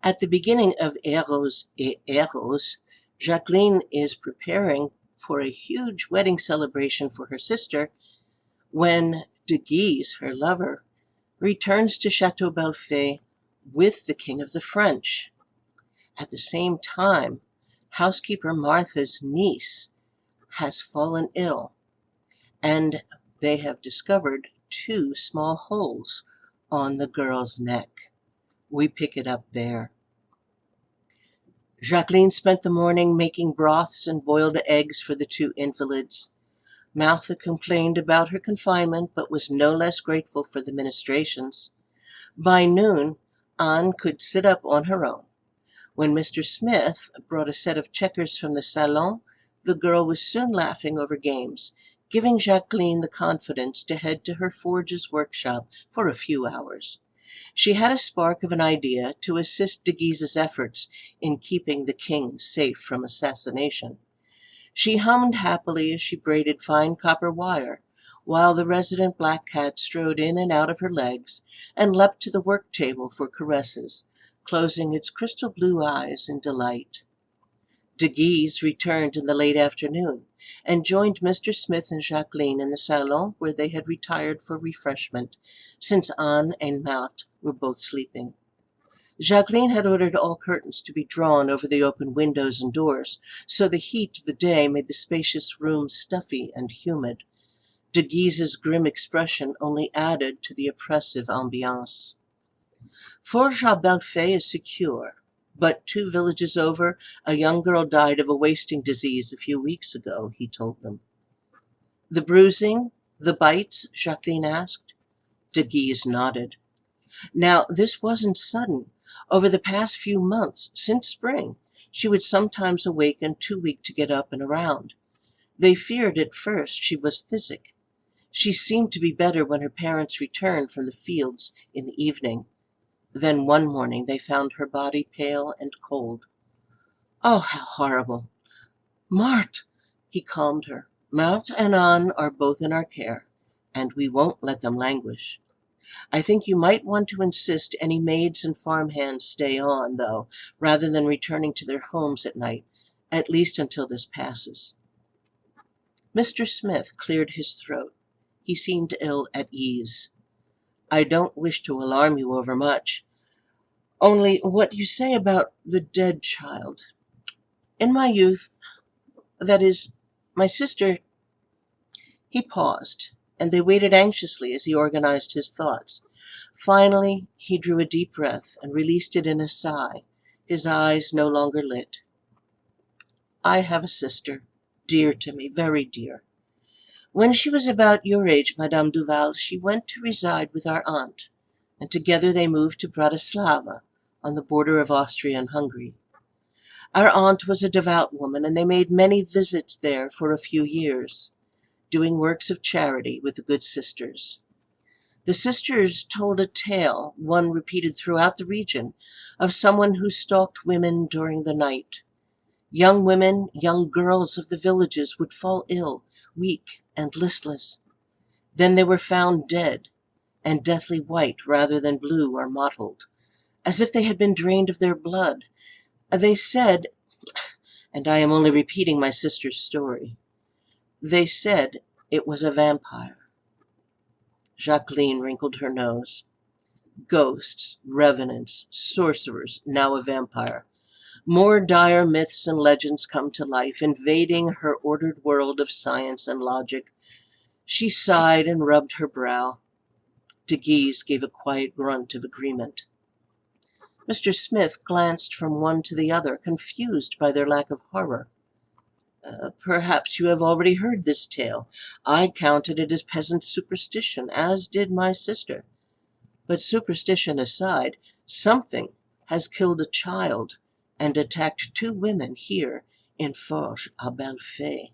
At the beginning of Aeros Heroes, Jacqueline is preparing for a huge wedding celebration for her sister when de Guise, her lover, returns to Chateau Belfait with the King of the French. At the same time, housekeeper Martha's niece has fallen ill, and they have discovered 2 small holes on the girl's neck. We pick it up there. Jacqueline spent the morning making broths and boiled eggs for the 2 invalids. Martha complained about her confinement, but was no less grateful for the ministrations. By noon, Anne could sit up on her own. When Mr. Smith brought a set of checkers from the salon, the girl was soon laughing over games, giving Jacqueline the confidence to head to her forge's workshop for a few hours. She had a spark of an idea to assist de Guise's efforts in keeping the king safe from assassination. She hummed happily as she braided fine copper wire, while the resident black cat strode in and out of her legs and leapt to the work table for caresses, closing its crystal blue eyes in delight. De Guise returned in the late afternoon and joined Mr. Smith and Jacqueline in the salon, where they had retired for refreshment, since Anne and Marthe were both sleeping. Jacqueline had ordered all curtains to be drawn over the open windows and doors, so the heat of the day made the spacious room stuffy and humid. De Guise's grim expression only added to the oppressive ambiance. Forges à Belfait is secure, but 2 villages over, a young girl died of a wasting disease a few weeks ago, he told them. The bruising, the bites, Jacqueline asked. De Guise nodded. Now, this wasn't sudden. Over the past few months, since spring, she would sometimes awaken too weak to get up and around. They feared at first she was phthisic. She seemed to be better when her parents returned from the fields in the evening. Then one morning they found her body pale and cold. Oh, how horrible! Marthe, he calmed her. Marthe and Anne are both in our care, and we won't let them languish. I think you might want to insist any maids and farmhands stay on, though, rather than returning to their homes at night, at least until this passes. Mr. Smith cleared his throat. He seemed ill at ease. I don't wish to alarm you overmuch. Only what you say about the dead child. In my youth, that is, my sister... He paused, and they waited anxiously as he organized his thoughts. Finally, he drew a deep breath and released it in a sigh, his eyes no longer lit. I have a sister, dear to me, very dear. When she was about your age, Madame Duval, she went to reside with our aunt, and together they moved to Bratislava, on the border of Austria and Hungary. Our aunt was a devout woman, and they made many visits there for a few years, doing works of charity with the good sisters. The sisters told a tale, one repeated throughout the region, of someone who stalked women during the night. Young women, young girls of the villages would fall ill, weak and listless. Then they were found dead, and deathly white rather than blue or mottled, as if they had been drained of their blood. They said, and I am only repeating my sister's story, they said it was a vampire. Jacqueline wrinkled her nose. Ghosts, revenants, sorcerers, now a vampire. More dire myths and legends come to life, invading her ordered world of science and logic. She sighed and rubbed her brow. De Guise gave a quiet grunt of agreement. Mr. Smith glanced from one to the other, confused by their lack of horror. Perhaps you have already heard this tale. I counted it as peasant superstition, as did my sister. But superstition aside, something has killed a child and attacked 2 women here in Forges à Belfait.